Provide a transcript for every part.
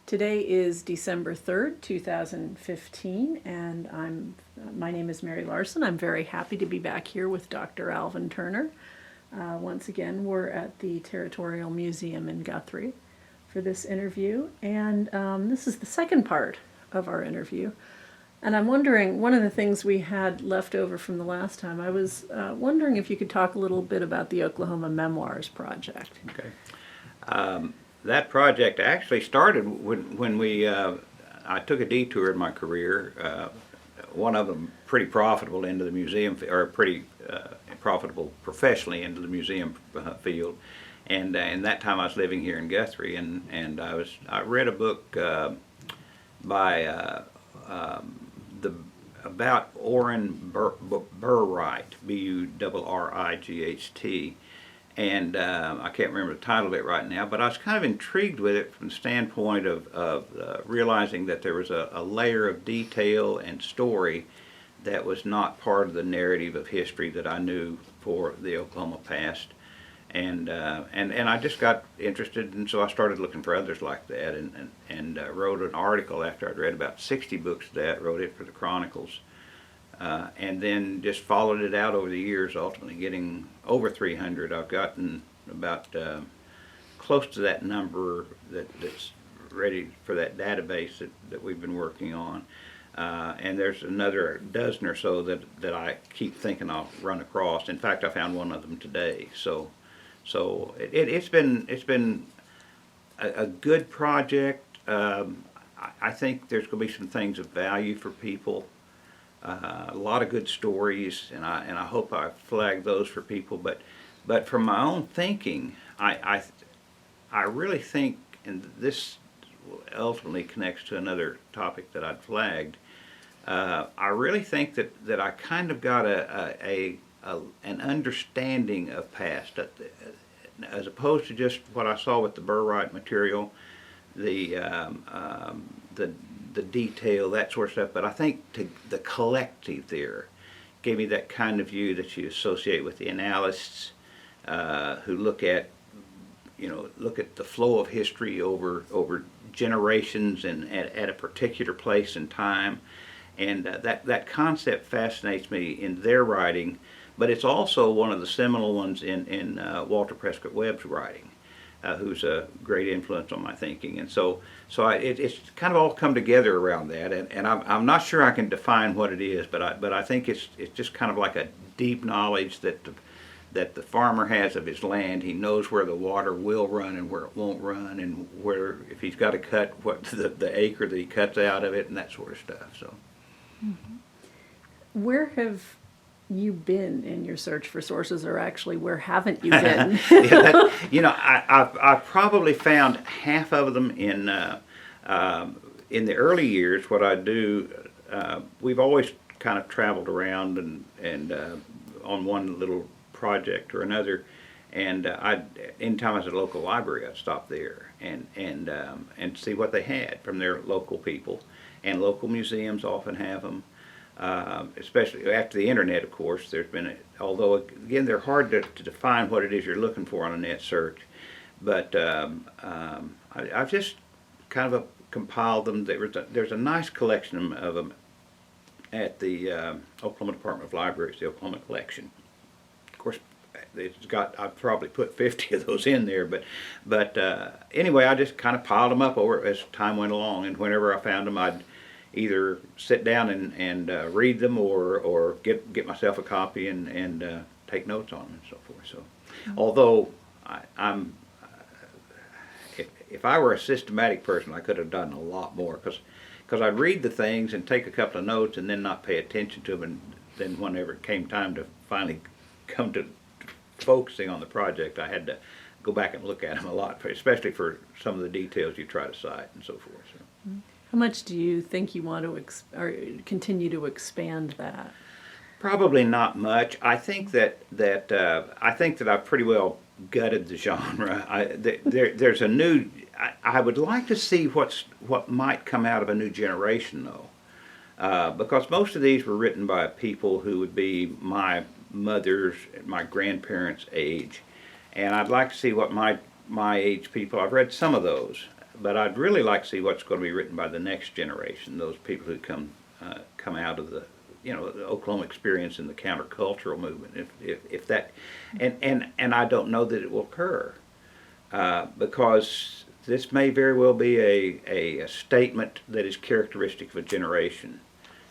Today is December 3rd, 2015, and my name is Mary Larson. I'm very happy to be back here with Dr. Alvin Turner. Once again, we're at the Territorial Museum in Guthrie for this interview, and this is the second part of our interview. And I'm wondering, one of the things we had left over from the last time, I was wondering if you could talk a little bit about the Oklahoma Memoirs Project. Okay. That project actually started when I took a detour in my career, one of them pretty profitable into the museum, or pretty profitable professionally into the museum field. And in that time I was living here in Guthrie, and I read a book by about Orrin Burright, Burright, and I can't remember the title of it right now, but I was kind of intrigued with it from the standpoint of realizing that there was a layer of detail and story that was not part of the narrative of history that I knew for the Oklahoma past. And I just got interested, and so I started looking for others like that, and wrote an article after I'd read about 60 books of that, wrote it for the Chronicles, and then just followed it out over the years, ultimately getting over 300. I've gotten about close to that number that's ready for that database that we've been working on. And there's another dozen or so that I keep thinking I'll run across. In fact, I found one of them today. So it's been a good project. I think there's going to be some things of value for people. A lot of good stories, and I hope I flag those for people. But from my own thinking, I really think, and this ultimately connects to another topic that I'd flagged. I really think that I kind of got an understanding of past, as opposed to just what I saw with the Burright material, the detail, that sort of stuff. But I think the collective there gave me that kind of view that you associate with the analysts who look at the flow of history over generations and at a particular place and time. And that concept fascinates me in their writing, but it's also one of the seminal ones in Walter Prescott Webb's writing, who's a great influence on my thinking. And so it's kind of all come together around that. And I'm not sure I can define what it is, but I think it's just kind of like a deep knowledge that the farmer has of his land. He knows where the water will run and where it won't run, and where, if he's got to cut, what the acre that he cuts out of it, and that sort of stuff. So. Mm-hmm. Where have you been in your search for sources, or actually where haven't you been? I've probably found half of them in the early years. What I do, we've always kind of traveled around and on one little project or another, and anytime I was at a local library, I'd stop there and see what they had from their local people. And local museums often have them, especially after the internet, of course. There's been, although again, they're hard to define what it is you're looking for on a net search. But I've just kind of compiled them. There's a nice collection of them at the Oklahoma Department of Libraries, the Oklahoma Collection. Of course, I've probably put 50 of those in there, but anyway, I just kind of piled them up over as time went along, and whenever I found them, I'd either sit down and read them, or get myself a copy and take notes on them and so forth. So, although I'm if I were a systematic person, I could have done a lot more, because I'd read the things and take a couple of notes and then not pay attention to them, and then whenever it came time to finally come to focusing on the project, I had to go back and look at them a lot, especially for some of the details you try to cite and so forth. So. How much do you think you want to continue to expand that? Probably not much. I think that I've pretty well gutted the genre. There's a new. I would like to see what might come out of a new generation, though, because most of these were written by people who would be my mother's, my grandparents' age, and I'd like to see what my age people. I've read some of those, but I'd really like to see what's going to be written by the next generation, those people who come out of the the Oklahoma experience in the countercultural movement. If that, and I don't know that it will occur, because this may very well be a statement that is characteristic of a generation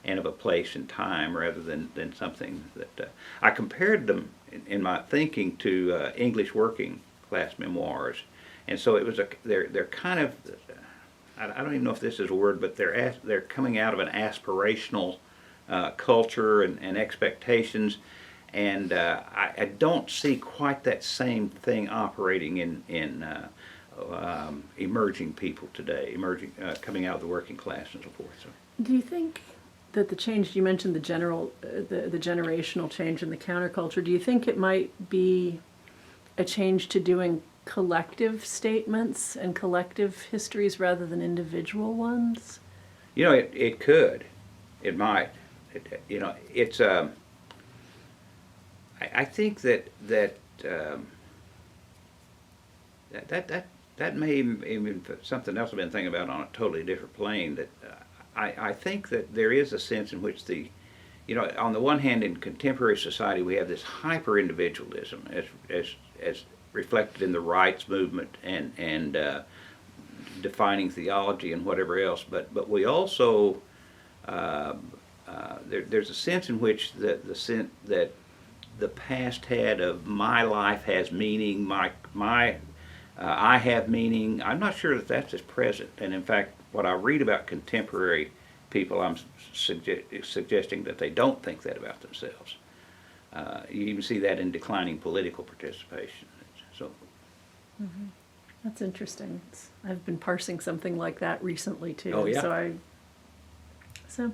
and of a place and time, rather than something that I compared them in my thinking to English working class memoirs, and so it was they're kind of, I don't even know if this is a word, but they're coming out of an aspirational culture and expectations, and I don't see quite that same thing operating in emerging people today, coming out of the working class and so forth. So. Do you think that the change, you mentioned the generational change in the counterculture, do you think it might be a change to doing collective statements and collective histories rather than individual ones? It could. It might. It's. I think that may even something else I've been thinking about on a totally different plane. That I think that there is a sense in which on the one hand, in contemporary society, we have this hyper individualism as reflected in the rights movement and defining theology and whatever else. But we also there's a sense in which that the past had of my life has meaning, I have meaning. I'm not sure that that's as present. And in fact, what I read about contemporary people, I'm suggesting that they don't think that about themselves. You even see that in declining political participation. So, That's interesting. I've been parsing something like that recently too. Oh, yeah. So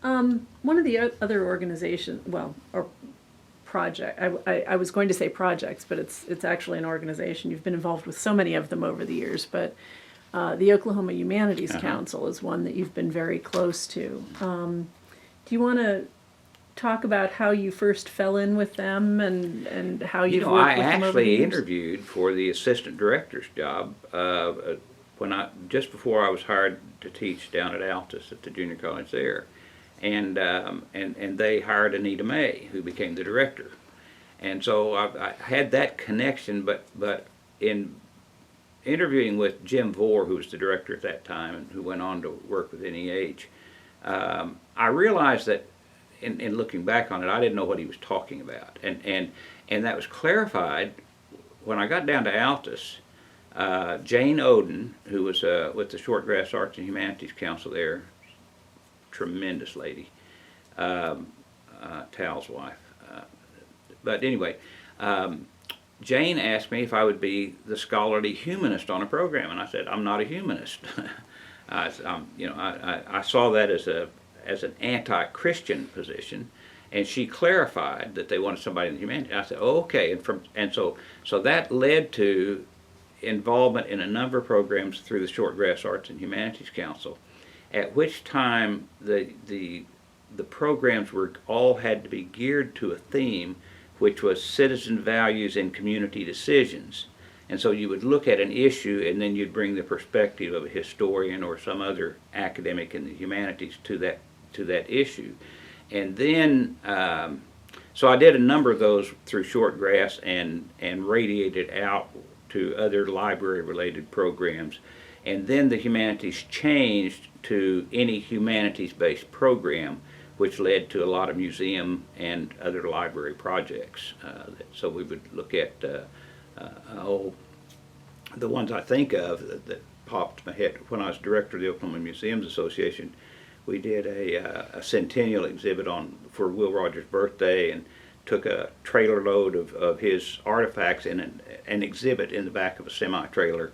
one of the other organizations, or project, I was going to say projects, but it's actually an organization. You've been involved with so many of them over the years, but the Oklahoma Humanities Council is one that you've been very close to. Do you want to talk about how you first fell in with them and how you've worked with them over the I actually years? interviewed for the assistant director's job just before I was hired to teach down at Altus at the junior college there, and they hired Anita May, who became the director, and so I had that connection. But in interviewing with Jim Vore, who was the director at that time and who went on to work with NEH, I realized that in looking back on it, I didn't know what he was talking about, and that was clarified when I got down to Altus. Jane Odie, who was with the Shortgrass Arts and Humanities Council there, tremendous lady, Tal's wife. But anyway, Jane asked me if I would be the scholarly humanist on a program, and I said, I'm not a humanist. I saw that as an anti-Christian position, and she clarified that they wanted somebody in the humanities. I said, oh, okay, so that led to involvement in a number of programs through the Shortgrass Arts and Humanities Council, at which time the programs all had to be geared to a theme, which was citizen values and community decisions. And so you would look at an issue, and then you'd bring the perspective of a historian or some other academic in the humanities to that issue. And then, so I did a number of those through Shortgrass and radiated out to other library-related programs. And then the humanities changed to any humanities-based program, which led to a lot of museum and other library projects. So we would look at the ones I think of that popped in my head. When I was director of the Oklahoma Museums Association, we did a centennial exhibit for Will Rogers' birthday, and took a trailer load of his artifacts in an exhibit in the back of a semi-trailer,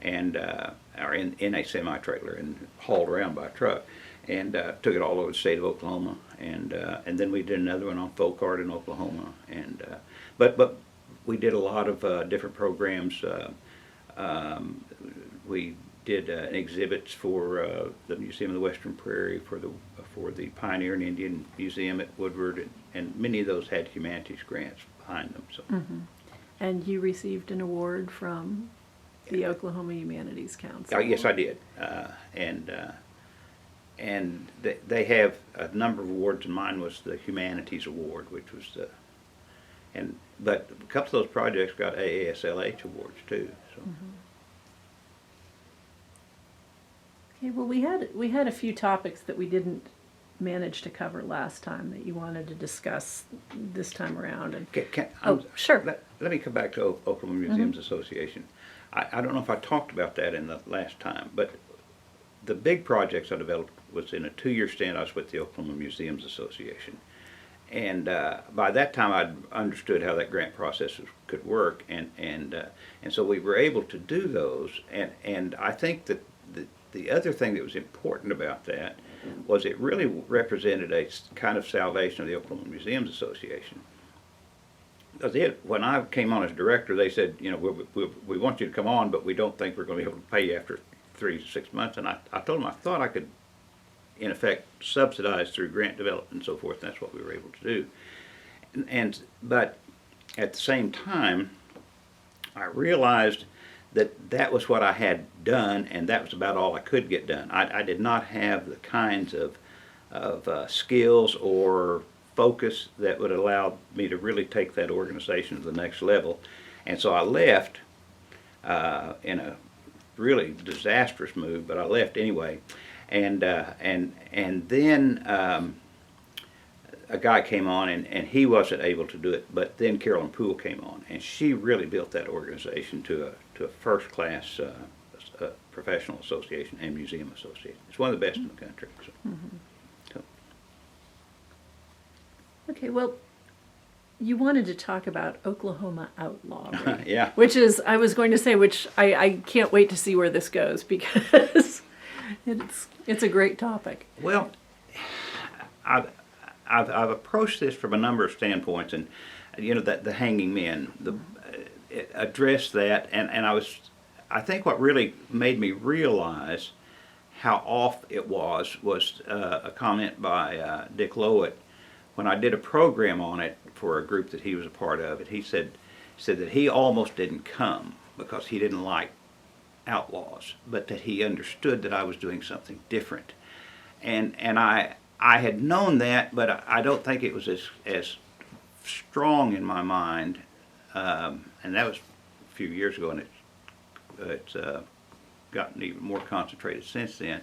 or in a semi-trailer, and hauled around by truck, and took it all over the state of Oklahoma, and then we did another one on folk art in Oklahoma, but we did a lot of different programs. We did exhibits for the Museum of the Western Prairie, for the Pioneer and Indian Museum at Woodward, and many of those had humanities grants behind them. So. And you received an award from the Oklahoma Humanities Council. Yes, I did. And they have a number of awards, and mine was the Humanities Award, which was the, but a couple of those projects got AASLH awards too. So. Okay, well, we had a few topics that we didn't manage to cover last time that you wanted to discuss this time around. And sure. Let me come back to Oklahoma Museums Association. I don't know if I talked about that in the last time, but the big projects I developed was in a 2-year stint. I was with the Oklahoma Museums Association, and by that time I'd understood how that grant process could work, and so we were able to do those. And I think that the other thing that was important about that was it really represented a kind of salvation of the Oklahoma Museums Association. Because when I came on as director, they said, you know, we want you to come on, but we don't think we're going to be able to pay you after 3 to 6 months. And I told them I thought I could, in effect, subsidize through grant development and so forth. And that's what we were able to do. But at the same time, I realized that was what I had done, and that was about all I could get done. I did not have the kinds of skills or focus that would allow me to really take that organization to the next level. And so I left in a really disastrous move, but I left anyway. And then a guy came on, and he wasn't able to do it, but then Carolyn Poole came on, and she really built that organization to a first-class professional association and museum association. It's one of the best in the country. So. So. Okay, well, you wanted to talk about Oklahoma outlawry. Yeah. Which is, I was going to say, which I can't wait to see where this goes, because it's a great topic. Well, I've approached this from a number of standpoints, and you know, that the hanging men, address that, and I think what really made me realize how off it was a comment by Dick Lowett when I did a program on it for a group that he was a part of. And he said that he almost didn't come because he didn't like outlaws, but that he understood that I was doing something different, and I had known that, but I don't think it was as strong in my mind, and that was a few years ago, and it's gotten even more concentrated since then,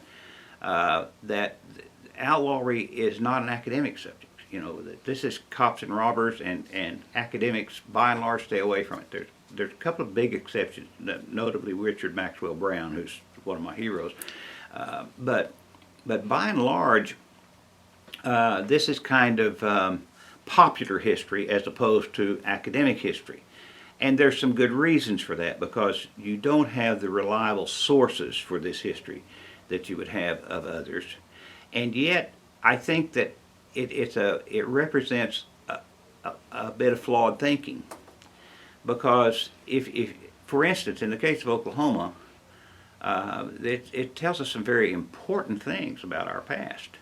that outlawry is not an academic subject. You know, this is cops and robbers, and academics, by and large, stay away from it. There's a couple of big exceptions, notably Richard Maxwell Brown, who's one of my heroes, but by and large, this is kind of popular history as opposed to academic history. And there's some good reasons for that, because you don't have the reliable sources for this history that you would have of others. And yet, I think that it represents a bit of flawed thinking. Because if for instance, in the case of Oklahoma, it tells us some very important things about our past.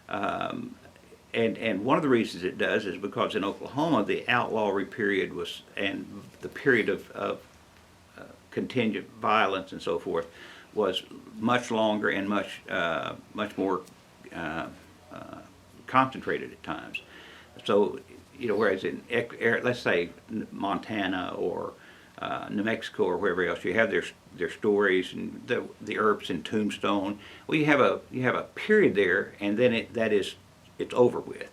And one of the reasons it does is because in Oklahoma the outlawry period was, and the period of contingent violence and so forth, was much longer and much more concentrated at times. So, you know, whereas in let's say Montana or New Mexico or wherever else, you have their stories and the Earps in Tombstone. Well, you have a period there, and then it's over with,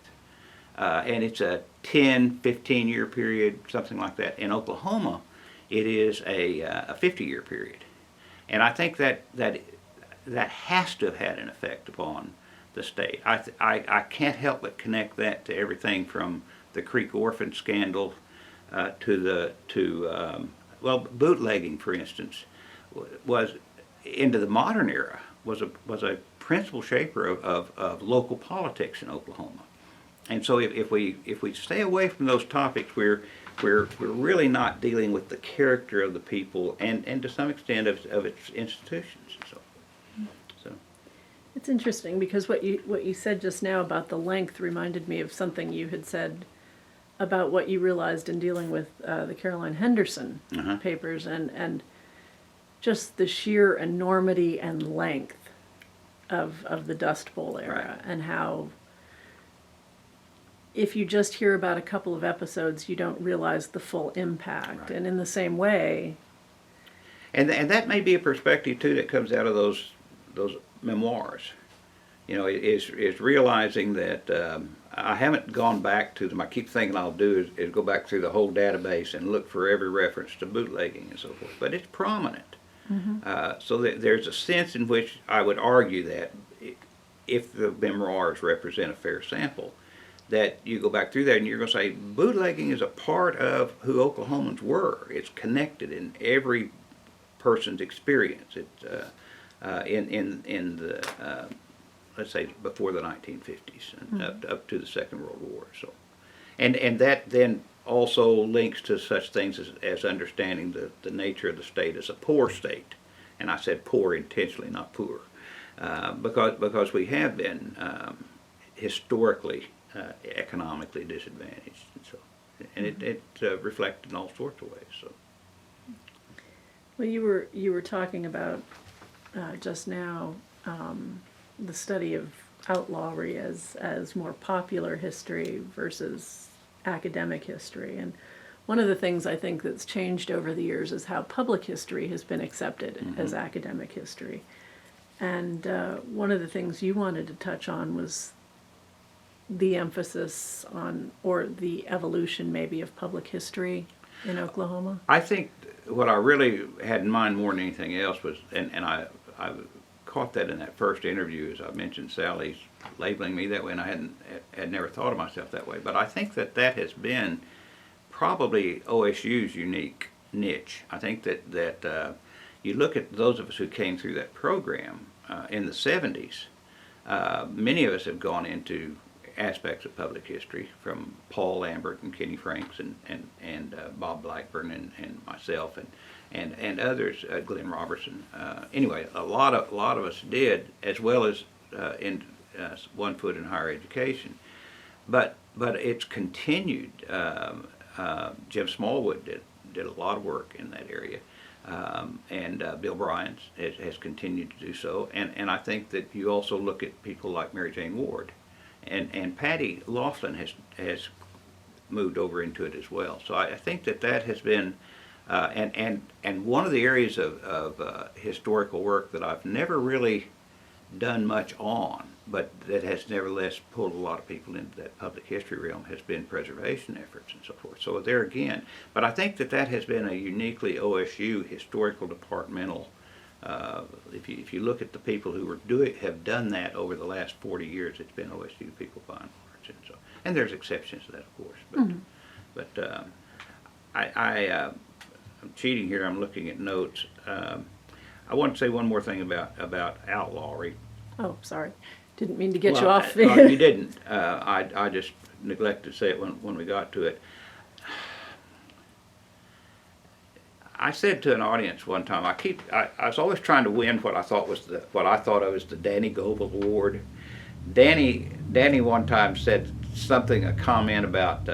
and it's a 10, 15-year period, something like that. In Oklahoma, it is a 50-year period, and I think that has to have had an effect upon the state. I can't help but connect that to everything from the Creek Orphan scandal to bootlegging, for instance, was into the modern era was a principal shaper of local politics in Oklahoma. And so if we stay away from those topics, we're really not dealing with the character of the people and to some extent of its institutions. So it's interesting because what you said just now about the length reminded me of something you had said about what you realized in dealing with the Caroline Henderson papers, and just the sheer enormity and length of the Dust Bowl era, Right. and how if you just hear about a couple of episodes, you don't realize the full impact. Right. And in the same way, And that may be a perspective too that comes out of those memoirs. You know, is realizing that I haven't gone back to them. I keep thinking I'll do is go back through the whole database and look for every reference to bootlegging and so forth. But it's prominent. So there's a sense in which I would argue that if the memoirs represent a fair sample, that you go back through there and you're going to say bootlegging is a part of who Oklahomans were. It's connected in every person's experience. It's in the let's say before the 1950s and up to the Second World War. So, and that then also links to such things as understanding the nature of the state as a poor state, and I said poor intentionally, not poor, because we have been historically economically disadvantaged, and so, and it reflected in all sorts of ways. So. well, you were talking about just now the study of outlawry as more popular history versus academic history, and one of the things I think that's changed over the years is how public history has been accepted as academic history. And one of the things you wanted to touch on was the emphasis on, or the evolution maybe, of public history in Oklahoma. I think what I really had in mind more than anything else was, and I caught that in that first interview, as I mentioned Sally's labeling me that way, and I had never thought of myself that way. But I think that has been probably OSU's unique niche. I think that you look at those of us who came through that program in the 70s, many of us have gone into aspects of public history, from Paul Lambert and Kenny Franks and Bob Blackburn and myself and others, Glenn Robertson. Anyway, a lot of us did, as well as in one foot in higher education. But it's continued. Jim Smallwood did a lot of work in that area, and Bill Bryant has continued to do so. And I think that you also look at people like Mary Jane Ward, and Patty Laughlin has moved over into it as well. So I think that has been, and one of the areas of historical work that I've never really done much on, but that has nevertheless pulled a lot of people into that public history realm, has been preservation efforts and so forth. So there again, but I think that has been a uniquely OSU historical departmental. If you look at the people who have done that over the last 40 years, it's been OSU people by and large, and so, and there's exceptions to that, of course. But I'm cheating here. I'm looking at notes. I want to say one more thing about outlawry. Oh, sorry. Didn't mean to get you Well, off. you didn't. I just neglected to say it when we got to it. I said to an audience one time, I was always trying to win what I thought of as the Danny Goebel Award. Danny one time said a comment about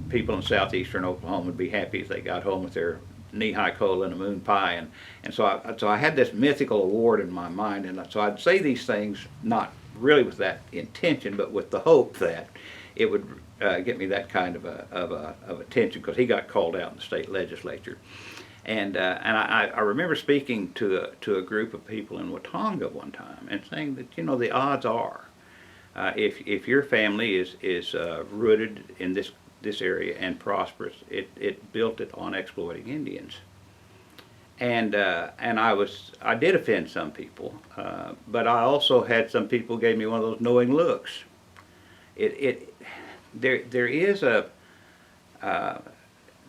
people in southeastern Oklahoma would be happy if they got home with their knee-high cola and a moon pie, and so I had this mythical award in my mind, and so I'd say these things not really with that intention, but with the hope that it would get me that kind of attention, because he got called out in the state legislature. And I remember speaking to a group of people in Watonga one time and saying that, the odds are, if your family is rooted in this area and prosperous, it built it on exploiting Indians. And I did offend some people, but I also had some people gave me one of those knowing looks. There is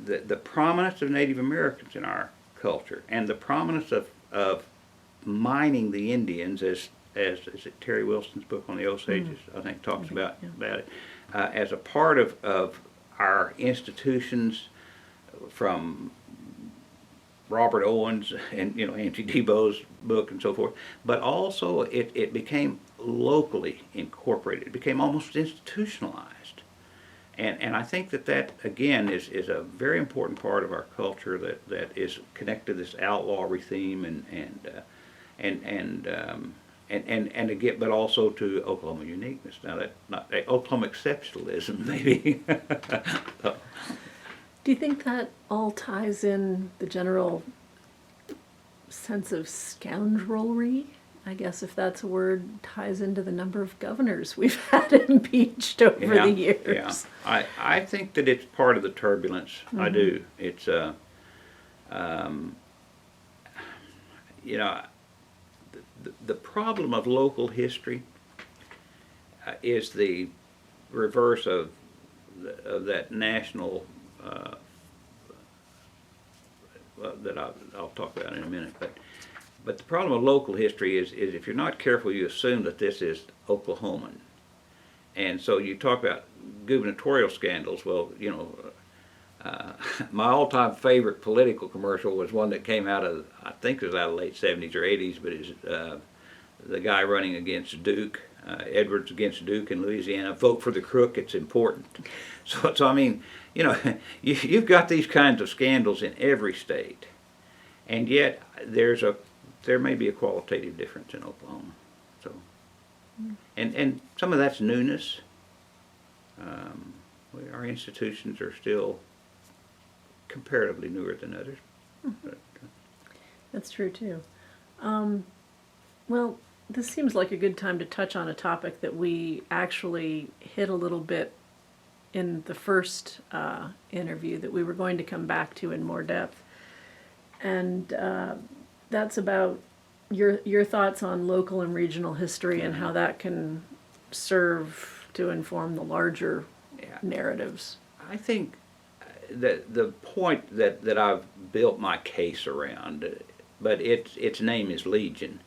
the prominence of Native Americans in our culture, and the prominence of mining the Indians, as is it Terry Wilson's book on the Osages, I think, talks about it, as a part of our institutions, from Robert Owens and Angie Debo's book and so forth, but also it became locally incorporated. It became almost institutionalized. And I think that again is a very important part of our culture that is connected to this outlawry theme and again, but also to Oklahoma uniqueness. Now that not Oklahoma exceptionalism, maybe. So, Do you think that all ties in the general sense of scoundrelry? I guess if that's a word, ties into the number of governors we've had impeached over the years. Yeah. I think that it's part of the turbulence. Mm-hmm. I do. It's you know, the problem of local history is the reverse of that national that I'll talk about in a minute. But the problem of local history is if you're not careful, you assume that this is Oklahoman. And so you talk about gubernatorial scandals. Well, you know, my all-time favorite political commercial was one that came out of, I think it was out of the late 70s or 80s, but it's the guy running against Duke, Edwards against Duke in Louisiana, vote for the crook, it's important. So I mean, you know, you've got these kinds of scandals in every state, and yet there may be a qualitative difference in Oklahoma. So, and some of that's newness. Our institutions are still comparatively newer than others. But, that's true too. Well, this seems like a good time to touch on a topic that we actually hit a little bit in the first interview that we were going to come back to in more depth. And that's about your thoughts on local and regional history and how that can serve to inform the larger narratives. I think that the point that I've built my case around, but its name is Legion,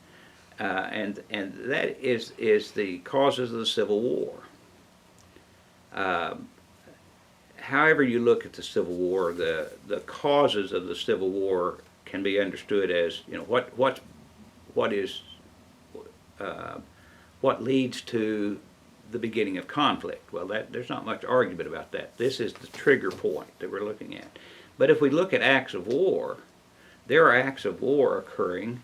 and that is the causes of the Civil War. However you look at the Civil War, the causes of the Civil War can be understood as, you know, what leads to the beginning of conflict. Well, there's not much argument about that. This is the trigger point that we're looking at. But if we look at acts of war, there are acts of war occurring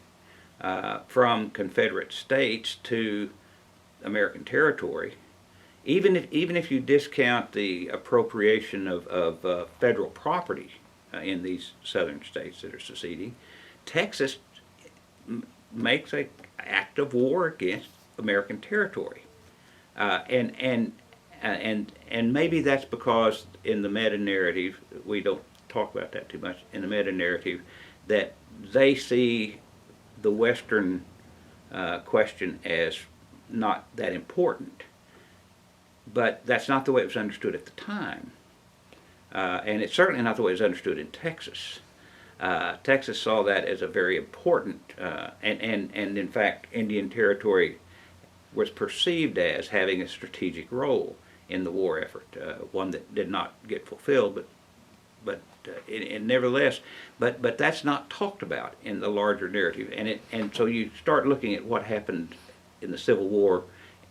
from Confederate states to American territory. Even if you discount the appropriation of federal property in these southern states that are seceding, Texas makes an act of war against American territory. And maybe that's because in the meta-narrative, we don't talk about that too much, in the meta-narrative, that they see the Western question as not that important. But that's not the way it was understood at the time. And it's certainly not the way it was understood in Texas. Texas saw that as a very important, and in fact, Indian Territory was perceived as having a strategic role in the war effort, one that did not get fulfilled, but nevertheless, but that's not talked about in the larger narrative, and so you start looking at what happened in the Civil War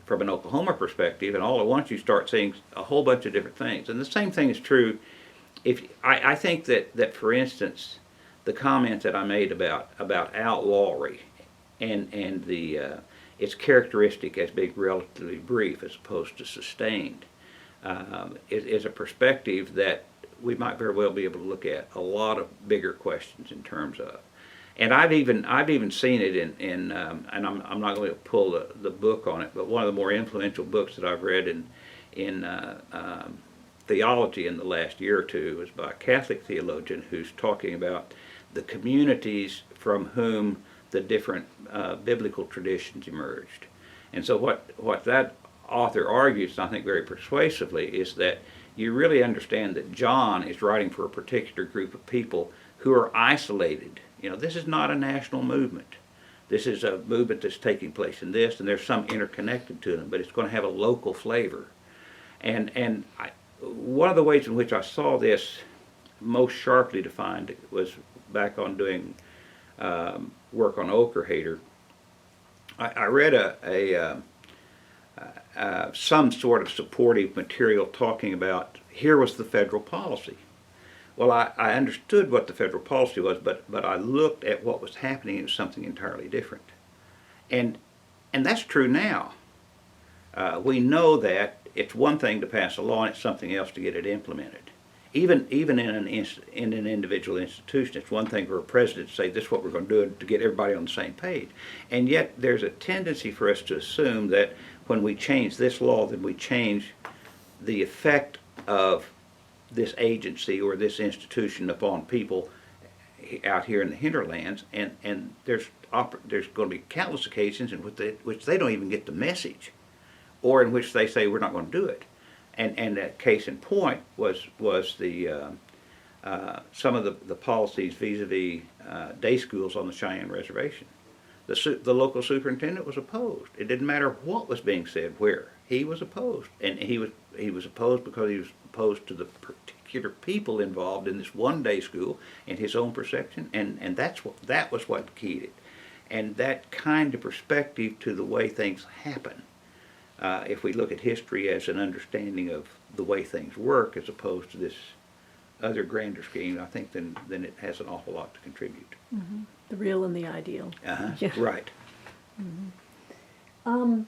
from an Oklahoma perspective, and all at once you start seeing a whole bunch of different things, and the same thing is true. I think that for instance, the comment that I made about outlawry and the its characteristic as being relatively brief as opposed to sustained is a perspective that we might very well be able to look at a lot of bigger questions in terms of. And I've even seen it in and I'm not going to pull the book on it, but one of the more influential books that I've read in theology in the last year or two was by a Catholic theologian who's talking about the communities from whom the different biblical traditions emerged. And so what that author argues, and I think very persuasively, is that you really understand that John is writing for a particular group of people who are isolated. You know, this is not a national movement. This is a movement that's taking place in this, and there's some interconnected to them, but it's going to have a local flavor. And one of the ways in which I saw this most sharply defined was back on doing work on OOHRP. I read some sort of supportive material talking about here was the federal policy. Well, I understood what the federal policy was, but I looked at what was happening, and it was something entirely different. And that's true now. We know that it's one thing to pass a law, and it's something else to get it implemented. Even in an individual institution, it's one thing for a president to say this is what we're going to do to get everybody on the same page. And yet there's a tendency for us to assume that when we change this law, then we change the effect of this agency or this institution upon people out here in the hinterlands, and there's going to be countless occasions in which they don't even get the message, or in which they say we're not going to do it. And that case in point was the some of the policies vis-a-vis day schools on the Cheyenne Reservation. The local superintendent was opposed. It didn't matter what was being said where. He was opposed, and he was opposed because he was opposed to the particular people involved in this one day school and his own perception, and that was what keyed it. And that kind of perspective to the way things happen, if we look at history as an understanding of the way things work as opposed to this other grander scheme, I think then it has an awful lot to contribute. Mm-hmm. The real and the ideal. Yeah. Right. Mm-hmm.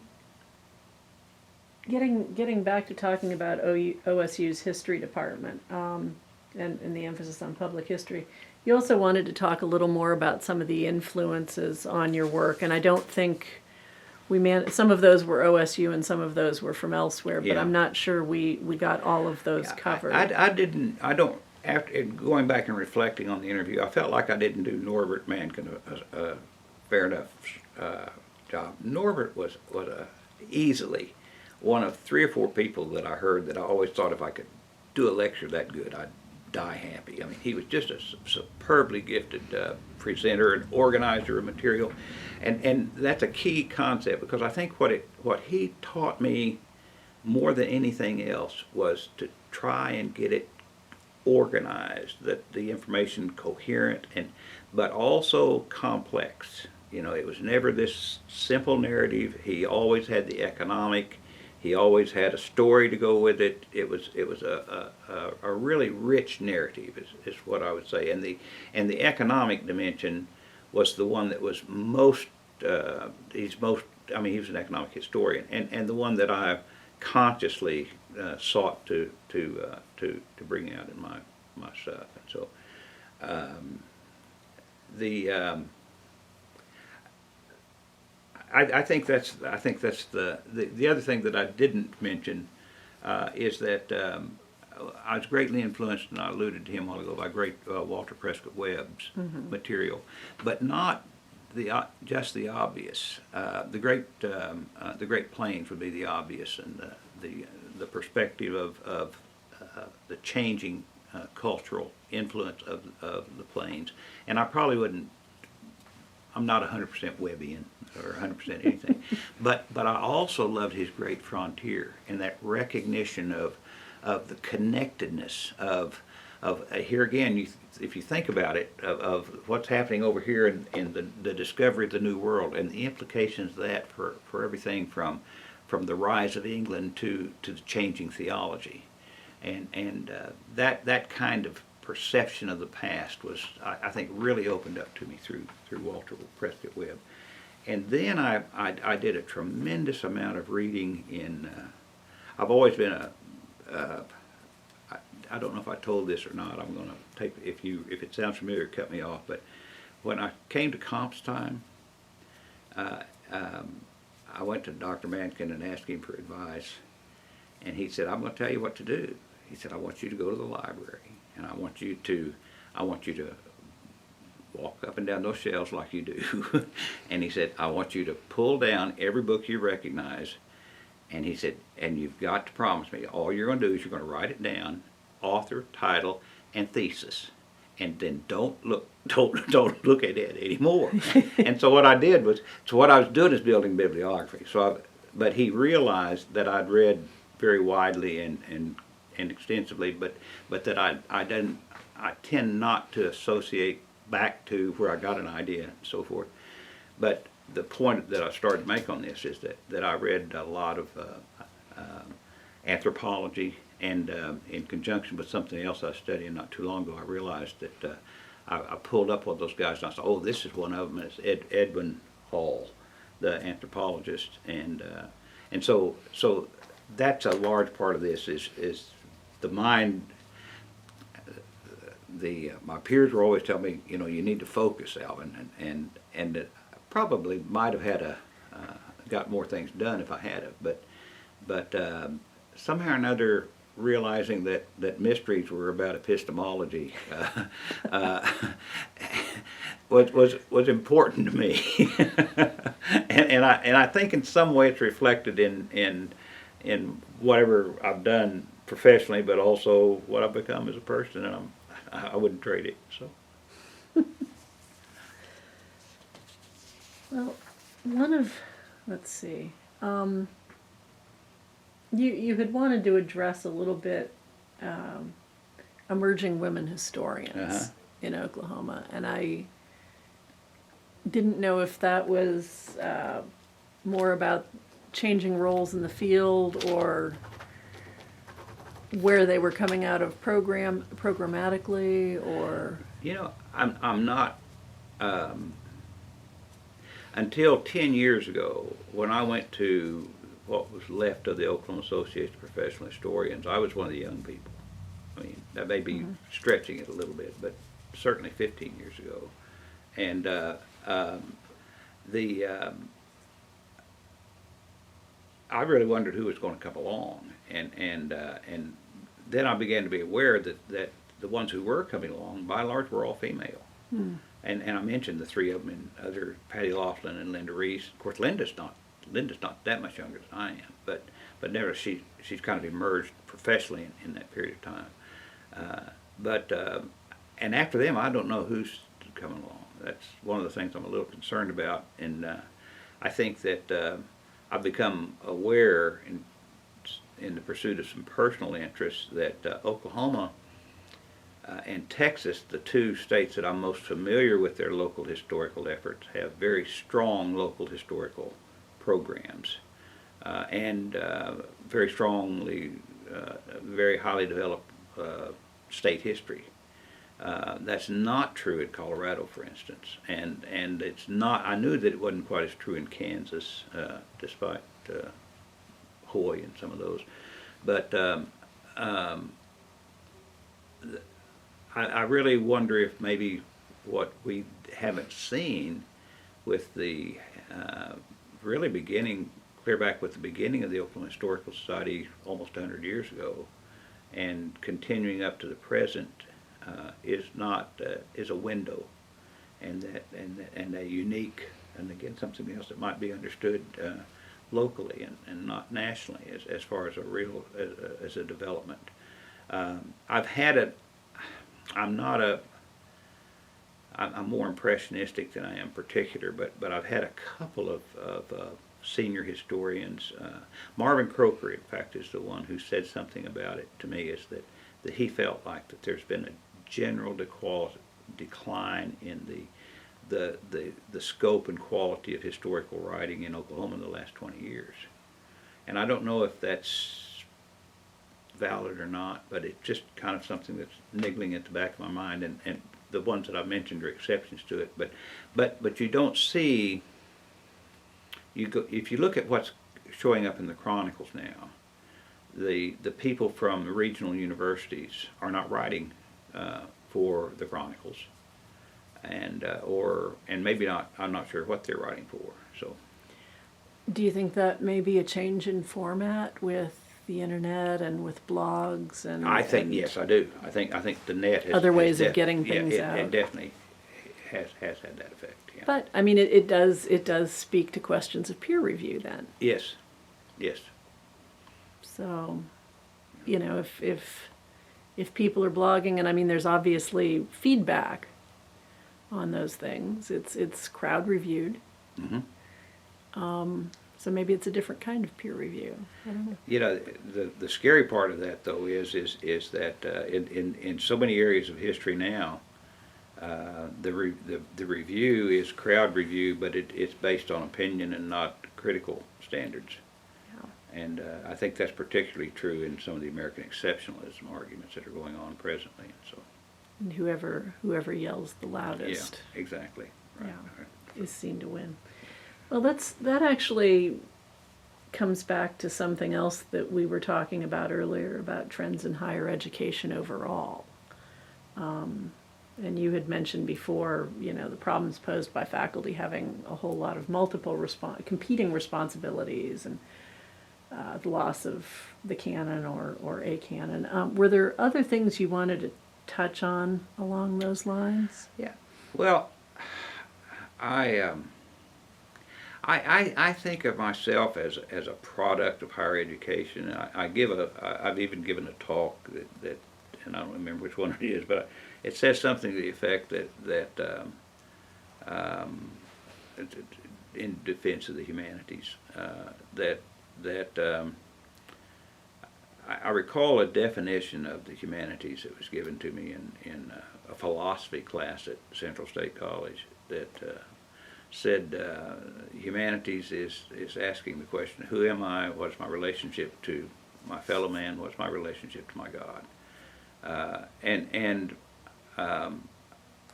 Getting back to talking about OSU's history department and the emphasis on public history, you also wanted to talk a little more about some of the influences on your work, and I don't think some of those were OSU and some of those were from elsewhere, but Yeah. I'm not sure we got all of those covered. After going back and reflecting on the interview, I felt like I didn't do Norbert Mankin a fair enough job. Norbert was easily one of 3 or 4 people that I heard that I always thought if I could do a lecture that good, I'd die happy. I mean, he was just a superbly gifted presenter and organizer of material, and that's a key concept, because I think what he taught me more than anything else was to try and get it organized, that the information coherent but also complex. You know, it was never this simple narrative. He always had the economic. He always had a story to go with it. It was a really rich narrative, is what I would say. And the economic dimension was the one that was most. He was an economic historian, and the one that I consciously sought to bring out in my stuff. And so I think that's the other thing that I didn't mention is that I was greatly influenced, and I alluded to him a while ago, by great Walter Prescott Webb's material, but not just the obvious. The Great Plains would be the obvious, and the perspective of the changing cultural influence of the plains. And I probably wouldn't. I'm not 100% Webbian or 100% anything, but I also loved his Great Frontier and that recognition of the connectedness of here again. If you think about it, of what's happening over here in the discovery of the New World and the implications of that for everything from the rise of England to the changing theology, and that kind of perception of the past was, I think, really opened up to me through Walter Prescott Webb. And then I did a tremendous amount of reading in. I've always been I don't know if I told this or not. I'm going to take, if it sounds familiar, cut me off. But when I came to comps time, I went to Dr. Mankin and asked him for advice, and he said, "I'm going to tell you what to do." He said, "I want you to go to the library, and I want you to walk up and down those shelves like you do." And he said, "I want you to pull down every book you recognize." And he said, "And you've got to promise me, all you're going to do is you're going to write it down, author, title, and thesis, and then don't look at it anymore." And so what I did was, what I was doing is building bibliography. But he realized that I'd read very widely and extensively, but that I tend not to associate back to where I got an idea and so forth. But the point that I started to make on this is that I read a lot of anthropology, and in conjunction with something else I studied not too long ago, I realized that I pulled up one of those guys and I said, oh, this is one of them. It's Edwin Hall, the anthropologist, and so that's a large part of this is the mind. My peers were always telling me, you need to focus, Alvin, and probably might have had got more things done if I had have, but somehow or another, realizing that mysteries were about epistemology was important to me, and I think in some way it's reflected in whatever I've done professionally, but also what I've become as a person, and I wouldn't trade it. So. Well, let's see, you had wanted to address a little bit emerging women historians in Oklahoma, and I didn't know if that was more about changing roles in the field or where they were coming out of programmatically, or I'm not. Until 10 years ago, when I went to what was left of the Oklahoma Association of Professional Historians, I was one of the young people. I mean, that may be stretching it a little bit, but certainly 15 years ago. And I really wondered who was going to come along, and then I began to be aware that the ones who were coming along, by and large, were all female. And I mentioned the three of them, and other Patty Laughlin and Linda Reese. Of course, Linda's not that much younger than I am, but never she's kind of emerged professionally in that period of time. And after them, I don't know who's coming along. That's one of the things I'm a little concerned about, and I think that I've become aware in the pursuit of some personal interests that Oklahoma and Texas, the two states that I'm most familiar with their local historical efforts, have very strong local historical programs and very strongly, very highly developed state history. That's not true in Colorado, for instance, and it's not. I knew that it wasn't quite as true in Kansas, despite Hoy and some of those, but I really wonder if maybe what we haven't seen with the really beginning, clear back with the beginning of the Oklahoma Historical Society almost 100 years ago, and continuing up to the present, is a window, and a unique, and again something else that might be understood locally and not nationally as far as as a development. I'm more impressionistic than I am particular, but I've had a couple of senior historians. Marvin Croker, in fact, is the one who said something about it to me, is that he felt like that there's been a general decline in the scope and quality of historical writing in Oklahoma in the last 20 years. And I don't know if that's valid or not, but it's just kind of something that's niggling at the back of my mind, and the ones that I've mentioned are exceptions to it. But you don't see, if you look at what's showing up in the Chronicles now, the people from the regional universities are not writing for the Chronicles, and maybe not. I'm not sure what they're writing for. So, do you think that may be a change in format with the internet and with blogs and? I think yes, I do. I think the net has other ways of getting things out. It definitely has had that effect. Yeah. But I mean, it does speak to questions of peer review then. Yes. So, if people are blogging, and I mean, there's obviously feedback on those things. It's crowd reviewed. Mm-hmm. So maybe it's a different kind of peer review. I don't know. The scary part of that though is that in so many areas of history now, The review is crowd review, but it's based on opinion and not critical standards. Yeah. And I think that's particularly true in some of the American exceptionalism arguments that are going on presently. And so, And whoever yells the loudest, yeah, exactly. Right. yeah, is seen to win. Well, that actually comes back to something else that we were talking about earlier about trends in higher education overall. And you had mentioned before, the problems posed by faculty having a whole lot of multiple competing responsibilities and the loss of the canon or a canon. Were there other things you wanted to touch on along those lines? Yeah. Well, I think of myself as a product of higher education. I've even given a talk that and I don't remember which one it is, but it says something to the effect that in defense of the humanities, I recall a definition of the humanities that was given to me in a philosophy class at Central State College that said humanities is asking the question, who am I, what's my relationship to my fellow man, what's my relationship to my God?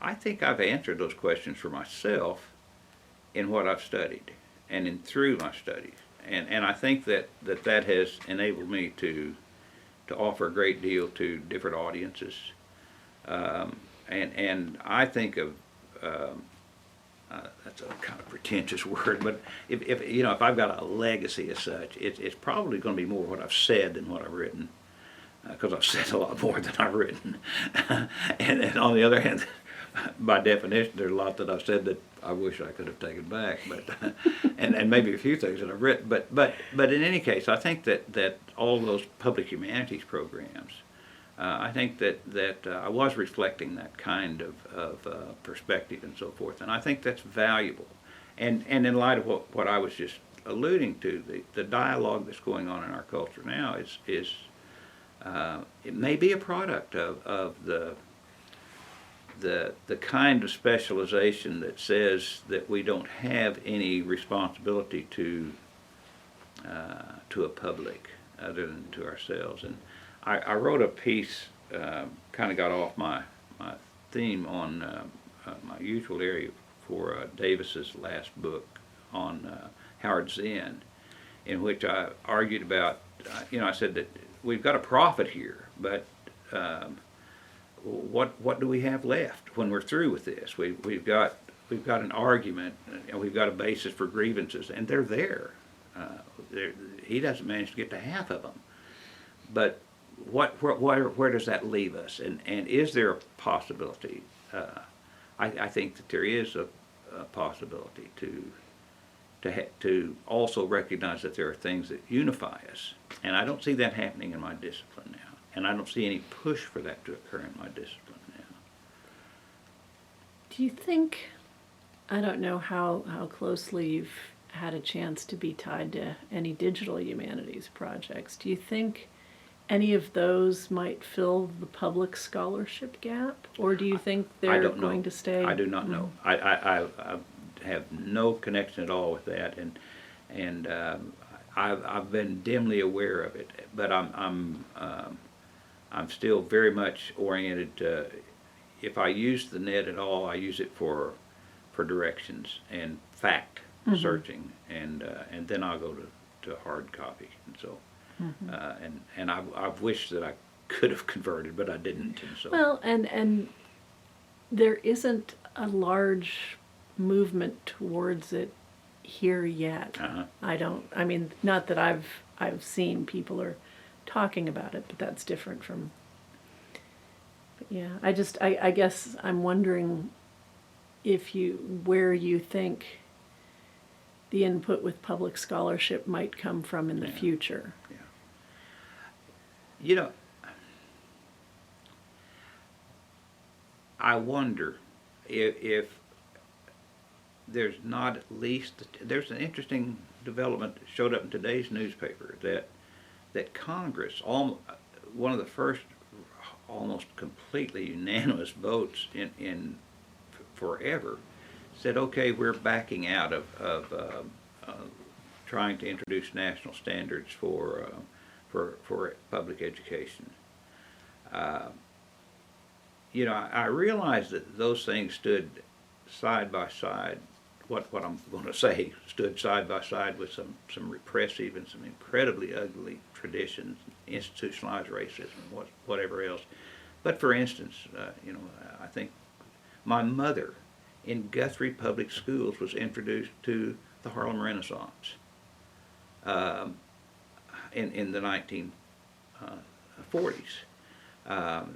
I think I've answered those questions for myself in what I've studied and through my studies. And I think that has enabled me to offer a great deal to different audiences. And I think of, that's a kind of pretentious word, but if I've got a legacy as such, it's probably going to be more what I've said than what I've written. Because I've said a lot more than I've written. and on the other hand, by definition, there's a lot that I've said that I wish I could have taken back, but and maybe a few things that I've written. But in any case, I think that all those public humanities programs, I think that I was reflecting that kind of perspective and so forth, and I think that's valuable. And in light of what I was just alluding to, the dialogue that's going on in our culture now is it may be a product of the kind of specialization that says that we don't have any responsibility to a public other than to ourselves. And I wrote a piece, kind of got off my theme on my usual area for Davis's last book on Howard Zinn, in which I argued about, I said that we've got a prophet here, but what do we have left when we're through with this? We've got an argument, and we've got a basis for grievances, and they're there. He doesn't manage to get to half of them. But where does that leave us? And is there a possibility? I think that there is a possibility to also recognize that there are things that unify us. And I don't see that happening in my discipline now. And I don't see any push for that to occur in my discipline now. Do you think, I don't know how closely you've had a chance to be tied to any digital humanities projects, do you think any of those might fill the public scholarship gap? Or do you think they're going to stay? I do not know. I have no connection at all with that, and I've been dimly aware of it, but I'm still very much oriented to, if I use the net at all, I use it for directions and fact searching, and then I'll go to hard copy, and so and I've wished that I could have converted, but I didn't, and so. Well, and there isn't a large movement towards it here yet. I mean, not that I've seen people are talking about it, but that's different from. But yeah, I guess I'm wondering where you think the input with public scholarship might come from in the future. Yeah. I wonder if there's not at least, there's an interesting development that showed up in today's newspaper that Congress, one of the first almost completely unanimous votes in forever, said, okay, we're backing out of trying to introduce national standards for public education. You know, I realized that those things stood side by side. What I'm going to say stood side by side with some repressive and some incredibly ugly traditions, institutionalized racism, whatever else. But for instance, you know, I think my mother in Guthrie Public Schools was introduced to the Harlem Renaissance in the 1940s.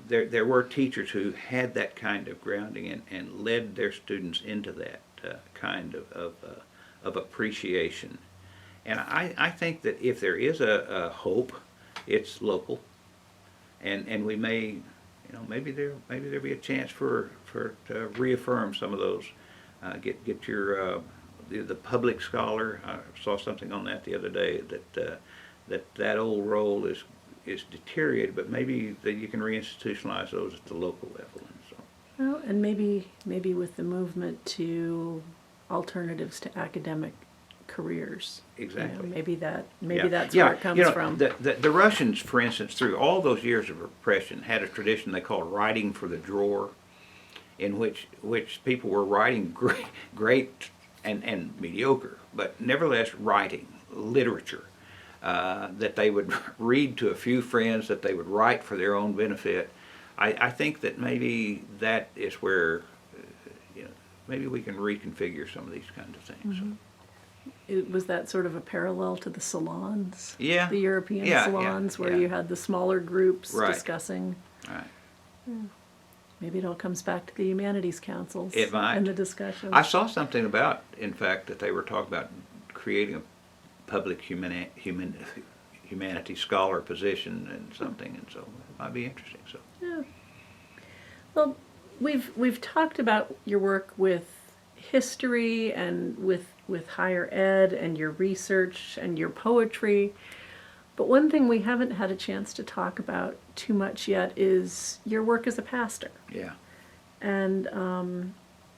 There were teachers who had that kind of grounding and led their students into that kind of appreciation. And I think that if there is a hope, it's local, and we may, you know, maybe there'll be a chance for to reaffirm some of those. Get your the public scholar. I saw something on that the other day that old role is deteriorated, but maybe that you can reinstitutionalize those at the local level. And so. Well, and maybe with the movement to alternatives to academic careers. Exactly. You know, Yeah. that's where it comes from. The Russians, for instance, through all those years of repression, had a tradition they called writing for the drawer, in which people were writing great and mediocre, but nevertheless writing literature. That they would read to a few friends, that they would write for their own benefit. I think that maybe that is where, you know, maybe we can reconfigure some of these kinds of things. Mm-hmm. Was that sort of a parallel to the salons? Yeah. The European salons where you had the smaller groups discussing. Right. Yeah. Maybe it all comes back to the humanities councils. It might. And the discussions. I saw something about, in fact, that they were talking about creating a public humanities scholar position and something, and so it might be interesting. So yeah. Well, we've talked about your work with history and with higher ed and your research and your poetry, but one thing we haven't had a chance to talk about too much yet is your work as a pastor. Yeah. And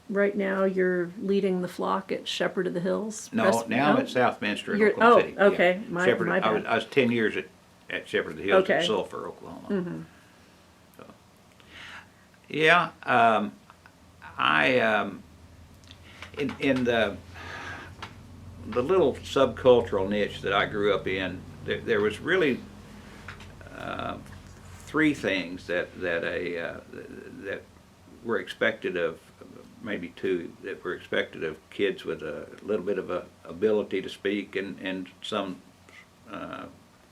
right now you're leading the flock at Shepherd of the Hills. No, now I'm at Southminster in Oklahoma City. Okay. Yeah. My bad. I was 10 years at Shepherd of the Hills in Sulphur, Oklahoma. Mm-hmm. So, yeah, in the little subcultural niche that I grew up in, there was really three things that were expected of, maybe two, that were expected of kids with a little bit of a ability to speak and some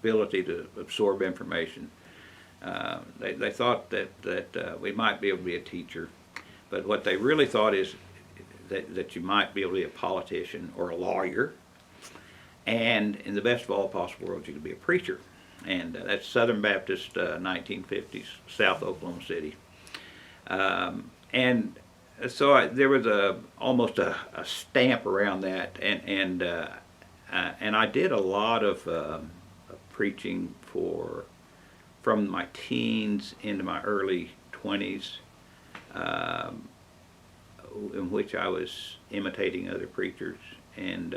ability to absorb information. They thought that we might be able to be a teacher, but what they really thought is that you might be able to be a politician or a lawyer, and in the best of all possible worlds, you could be a preacher. And that's Southern Baptist, 1950s, South Oklahoma City. And so there was almost a stamp around that, and I did a lot of preaching from my teens into my early 20s, in which I was imitating other preachers and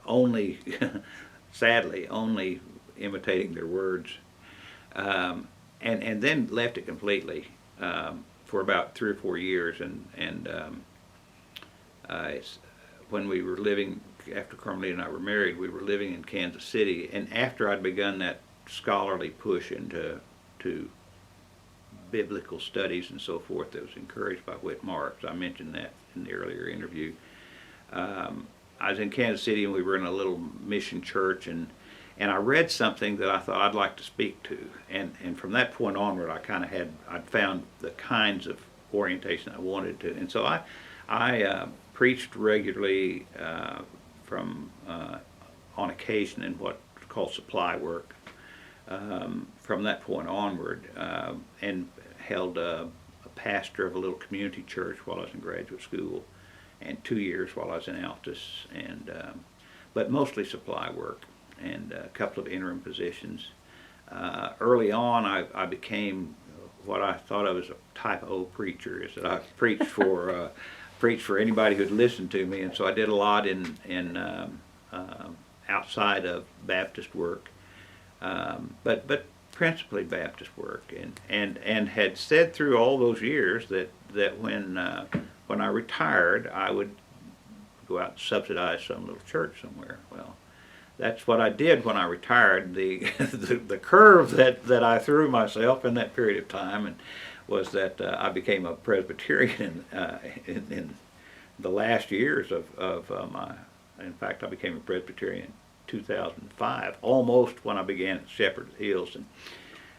only, sadly, only imitating their words. And then left it completely for about 3 or 4 years, and when we were living, after Carmelita and I were married, we were living in Kansas City, and after I'd begun that scholarly push into biblical studies and so forth that was encouraged by Whit Marks, I mentioned that in the earlier interview. I was in Kansas City, and we were in a little mission church, and I read something that I thought I'd like to speak to, and from that point onward, I'd found the kinds of orientation I wanted to, and so I preached regularly on occasion in what's called supply work from that point onward, and held a pastor of a little community church while I was in graduate school, and 2 years while I was in Altus, and but mostly supply work, and a couple of interim positions. Early on, I became what I thought of as a type O preacher, is that I preached for preached for anybody who'd listen to me, and so I did a lot in outside of Baptist work, but principally Baptist work, and had said through all those years that when I retired, I would go out and subsidize some little church somewhere. Well, that's what I did when I retired. The curve that I threw myself in that period of time, and was that I became a Presbyterian in the last years of my. In fact, I became a Presbyterian in 2005, almost when I began at Shepherd Hills.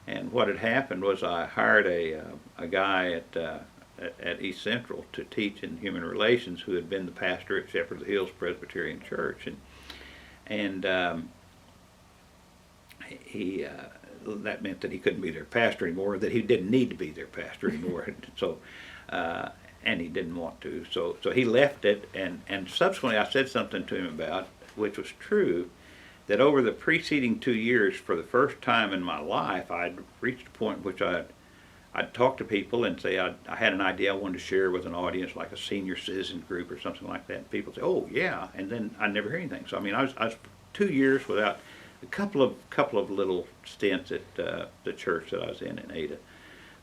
And what had happened was I hired a guy at East Central to teach in human relations, who had been the pastor at Shepherd Hills Presbyterian Church, and he that meant that he couldn't be their pastor anymore, that he didn't need to be their pastor anymore. So and he didn't want to, so he left it, and subsequently I said something to him about, which was true, that over the preceding 2 years, for the first time in my life, I'd reached a point in which I'd talk to people and say I had an idea I wanted to share with an audience, like a senior citizens group or something like that. And people say, "Oh yeah," and then I never hear anything. So I mean, I was 2 years without a couple of little stints at the church that I was in Ada,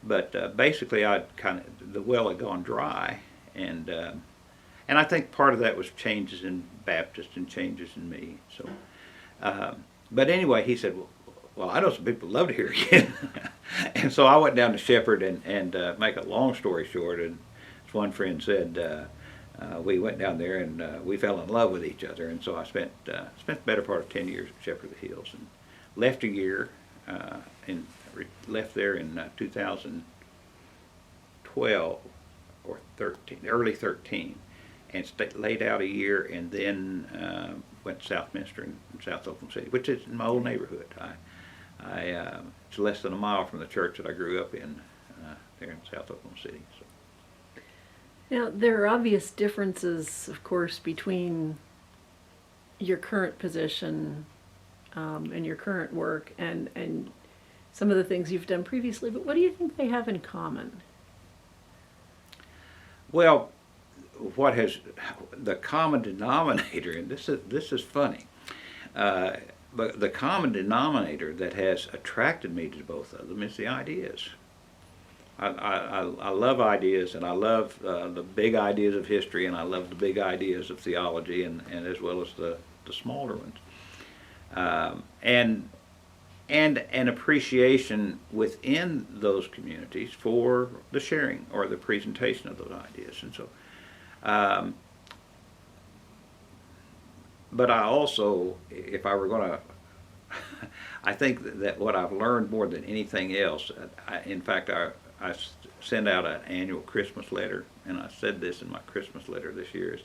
but basically the well had gone dry, and I think part of that was changes in Baptist and changes in me. So, but anyway, he said, well, I know some people love to hear again. And so I went down to Shepherd, and make a long story short, and as one friend said, we went down there and we fell in love with each other. And so I spent the better part of 10 years at Shepherd Hills, and left a year, left there in 2012 or 13, early 13, and laid out a year, and then went to Southminster in South Oklahoma City, which is in my old neighborhood. It's less than a mile from the church that I grew up in, there in South Oklahoma City. So. Now, there are obvious differences, of course, between your current position and your current work and some of the things you've done previously, but what do you think they have in common? Well, what has the common denominator, and this is funny, but the common denominator that has attracted me to both of them is the ideas. I love ideas, and I love the big ideas of history, and I love the big ideas of theology, and as well as the smaller ones. And an appreciation within those communities for the sharing or the presentation of those ideas. And so, but I also, if I were going to, I think that what I've learned more than anything else, in fact, I send out an annual Christmas letter, and I said this in my Christmas letter this year, is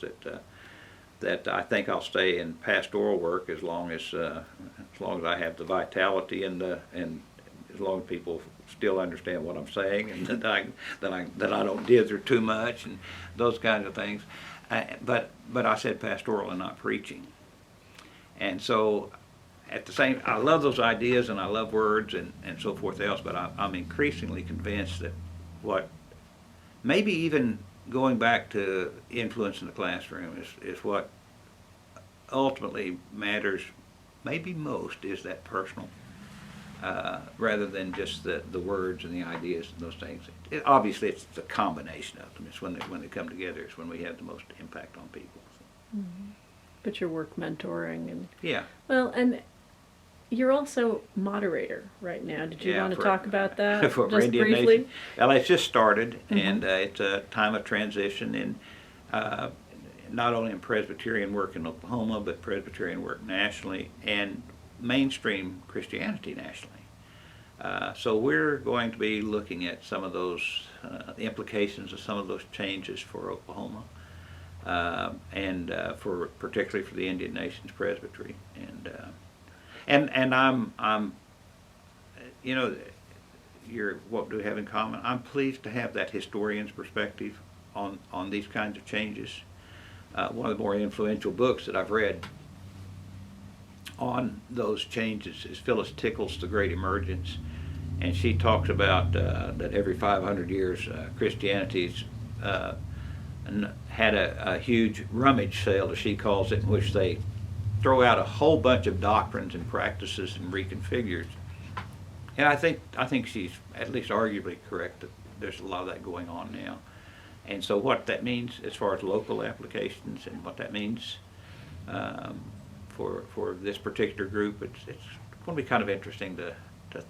that I think I'll stay in pastoral work as long as I have the vitality and as long as people still understand what I'm saying, and that I don't dither too much and those kinds of things. But I said pastoral and not preaching. And so at the same, I love those ideas and I love words and so forth else, but I'm increasingly convinced that what, maybe even going back to influence in the classroom is what ultimately matters maybe most, is that personal, rather than just the words and the ideas and those things. Obviously it's the combination of them. It's when they come together, it's when we have the most impact on people. So. Mm-hmm. But your work mentoring and... Yeah. Well, and you're also moderator right now. Did you want to talk about that for just Indian briefly? Nation. Well, it's just started, Mm-hmm. and it's a time of transition in not only in Presbyterian work in Oklahoma, but Presbyterian work nationally and mainstream Christianity nationally. So we're going to be looking at some of those the implications of some of those changes for Oklahoma, and for particularly for the Indian Nations Presbytery, and I'm you know, what do we have in common? I'm pleased to have that historian's perspective on these kinds of changes. One of the more influential books that I've read on those changes is Phyllis Tickle's The Great Emergence, and she talks about that every 500 years Christianity's had a huge rummage sale, as she calls it, in which they throw out a whole bunch of doctrines and practices and reconfigures. And I think she's at least arguably correct that there's a lot of that going on now. And so what that means as far as local applications and what that means for this particular group, it's going to be kind of interesting to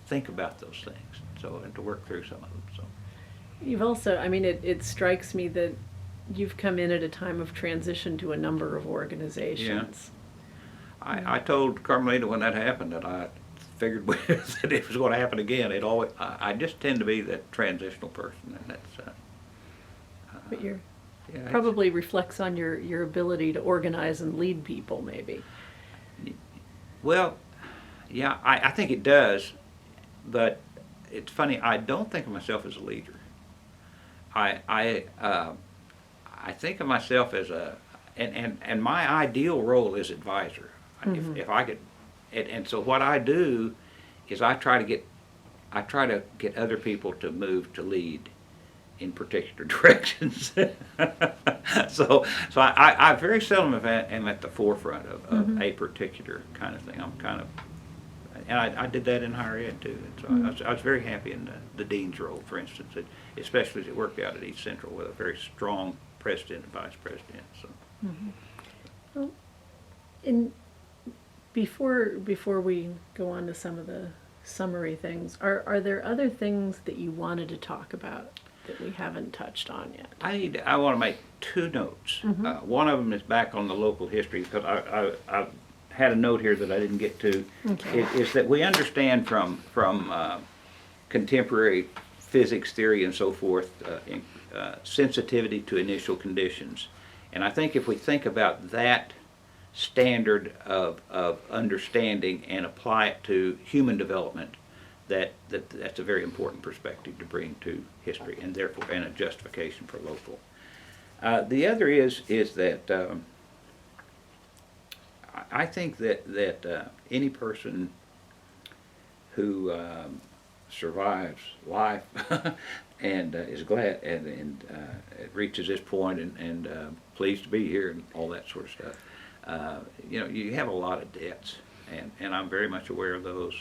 think about those things, so, and to work through some of them. So You've also, I mean, it strikes me that you've come in at a time of transition to a number of organizations. I told Carmelita when that happened that I figured that it was going to happen again. I just tend to be that transitional person, and that's. But you're Yeah, probably reflects on your ability to organize and lead people, maybe. Well, yeah, I think it does, but it's funny. I don't think of myself as a leader. I think of myself as and my ideal role is advisor. Mm-hmm. If I could, and so what I do is I try to get other people to move to lead in particular directions. so I very seldom am at the forefront of Mm-hmm. a particular kind of thing. I'm kind of, and I did that in higher ed too. And so Mm-hmm. I was very happy in the dean's role, for instance, especially as it worked out at East Central with a very strong president and vice president. So. Mm-hmm. Well, before we go on to some of the summary things, are there other things that you wanted to talk about that we haven't touched on yet? I want to make two notes. Mm-hmm. One of them is back on the local history, because I had a note here that I didn't get to. Okay. Is that we understand from contemporary physics theory and so forth, sensitivity to initial conditions. And I think if we think about that standard of understanding and apply it to human development, that's a very important perspective to bring to history, and therefore and a justification for local. The other is that I think that any person who survives life and is glad and reaches this point and pleased to be here and all that sort of stuff, you have a lot of debts, and I'm very much aware of those.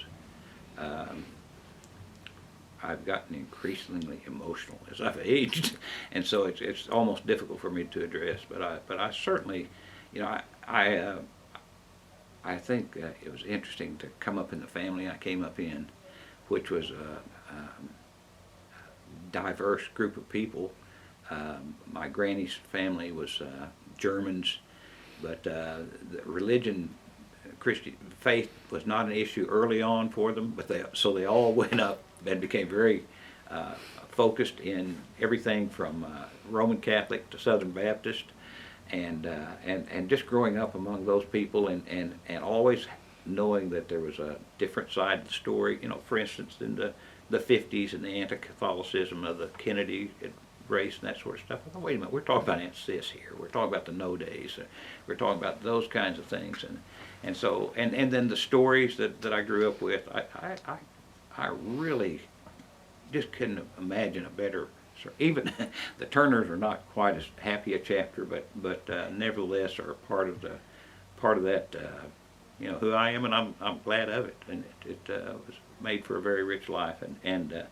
I've gotten increasingly emotional as I've aged, and so it's almost difficult for me to address. But I certainly, I think it was interesting to come up in the family I came up in, which was a diverse group of people. My granny's family was Germans, but the religion, Christian faith was not an issue early on for them. But they all went up and became very focused in everything from Roman Catholic to Southern Baptist, and just growing up among those people and always knowing that there was a different side of the story. For instance, in the 50s and the anti-Catholicism of the Kennedy race and that sort of stuff. I thought, wait a minute, we're talking about Aunt Sis here. We're talking about the no days. We're talking about those kinds of things. And so then the stories that I grew up with, I really just couldn't imagine a better. Even the Turners are not quite as happy a chapter, but nevertheless are part of that. Who I am, and I'm glad of it. And it was made for a very rich life. And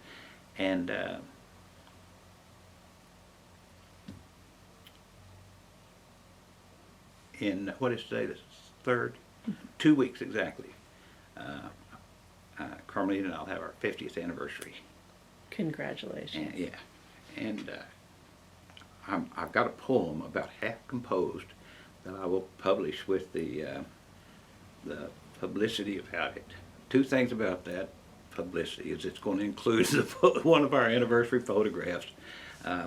in what is today, the 3rd, 2 weeks exactly. Carmelita and I'll have our 50th anniversary. Congratulations. And I've got a poem about half composed that I will publish with the publicity about it. Two things about that publicity is it's going to include one of our anniversary photographs,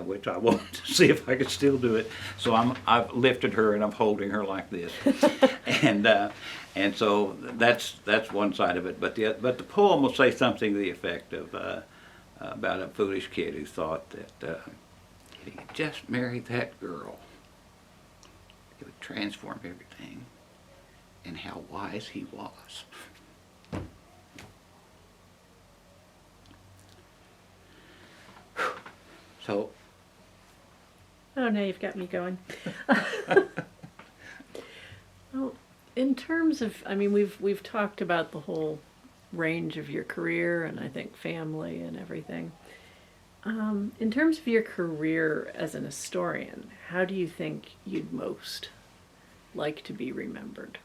which I want to see if I can still do it. So I've lifted her and I'm holding her like this, and so that's one side of it. But the poem will say something to the effect of about a foolish kid who thought that if he could just marry that girl, it would transform everything, and how wise he was. So, Oh, now you've got me going. Well, in terms of, I mean, we've talked about the whole range of your career, and I think family and everything. In terms of your career as an historian, how do you think you'd most like to be remembered?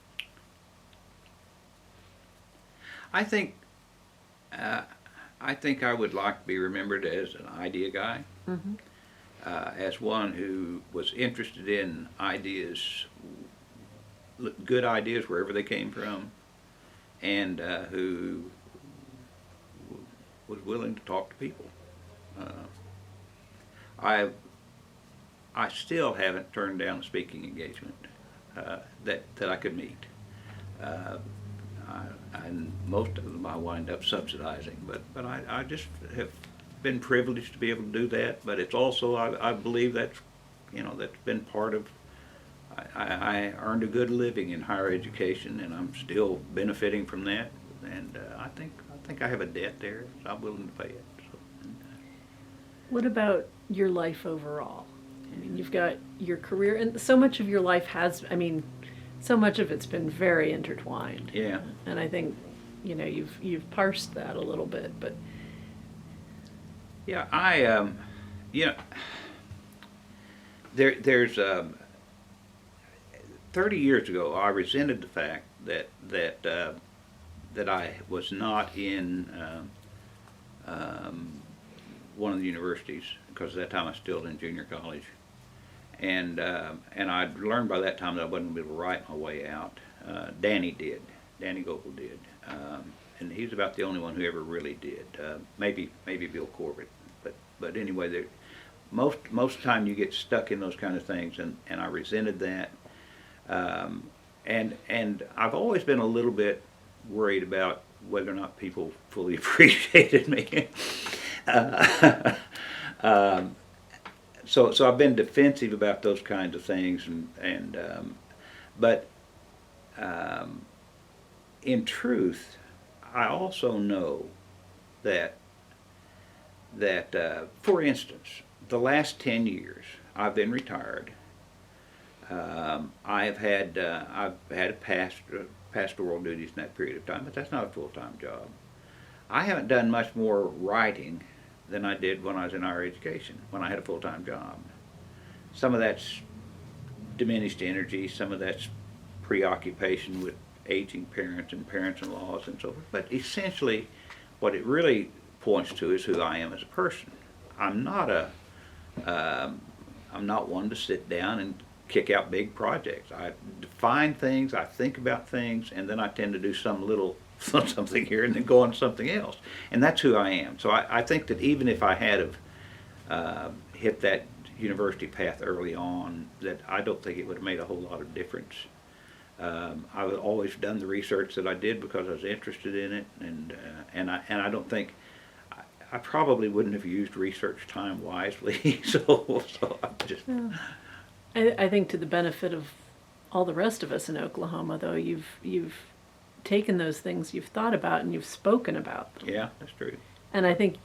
I think I would like to be remembered as an idea guy, Mm-hmm. as one who was interested in ideas, good ideas wherever they came from, and who was willing to talk to people. I still haven't turned down a speaking engagement that I could meet. And most of them I wind up subsidizing, but I just have been privileged to be able to do that. But it's also, I believe that's been part of, I earned a good living in higher education, and I'm still benefiting from that. And I think I have a debt there, so I'm willing to pay it. So, What about your life overall? I mean, you've got your career, and so much of your life has, I mean, so much of it's been very intertwined. yeah. And I think, you've parsed that a little bit, but Yeah, there's 30 years ago, I resented the fact that I was not in one of the universities, because at that time I was still in junior college, and I'd learned by that time that I wasn't going to be able to write my way out. Danny Gopel did, and he's about the only one who ever really did. Maybe Bill Corbett, but anyway, most of the time you get stuck in those kind of things, and I resented that. And I've always been a little bit worried about whether or not people fully appreciated me. So I've been defensive about those kinds of things, but in truth, I also know that for instance, the last 10 years I've been retired. I've had pastoral duties in that period of time, but that's not a full-time job. I haven't done much more writing than I did when I was in higher education, when I had a full-time job. Some of that's diminished energy, some of that's preoccupation with aging parents and parents-in-laws and so forth. But essentially, what it really points to is who I am as a person. I'm not one to sit down and kick out big projects. I define things, I think about things, and then I tend to do some little something here and then go on to something else. And that's who I am. So I think that even if I had hit that university path early on, that I don't think it would have made a whole lot of difference. I've always done the research that I did because I was interested in it, and I don't think I probably wouldn't have used research time wisely. so I just. yeah. I think to the benefit of all the rest of us in Oklahoma, though, you've taken those things you've thought about and you've spoken about them. Yeah, that's true. And I think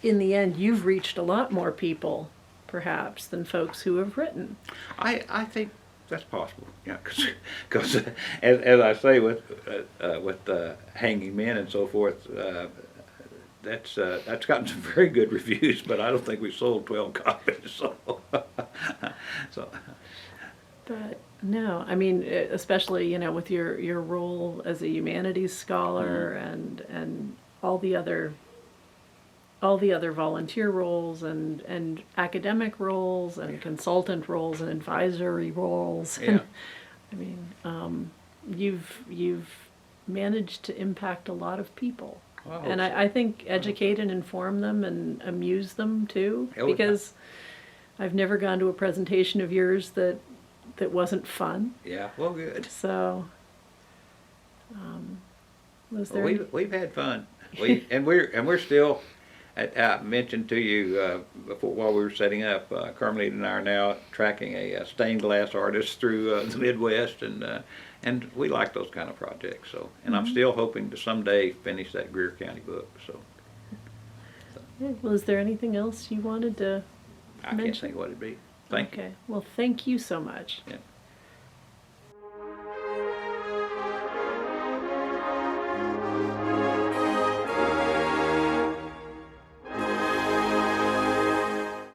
in the end, you've reached a lot more people, perhaps, than folks who have written. I think that's possible. Yeah, because as I say with Hanging Men and so forth, that's gotten some very good reviews, but I don't think we sold 12 copies. So, But no, I mean, especially with your role as a humanities scholar and all the other volunteer roles and academic roles and consultant roles and advisory roles. Yeah. I mean, you've managed to impact a lot of people. Well, And I think educate and inform them and amuse them too, Oh, yeah. because I've never gone to a presentation of yours that wasn't fun. Yeah, well, good. So, was there? Well, we've had fun. We're still. I mentioned to you before while we were setting up. Carmelita and I are now tracking a stained glass artist through the Midwest, and we like those kind of projects. So, and I'm still hoping to someday finish that Greer County book. So. Okay, well, is there anything else you wanted to I can't mention? think what it'd be. Thank you. Okay, well, thank you so much. Yeah.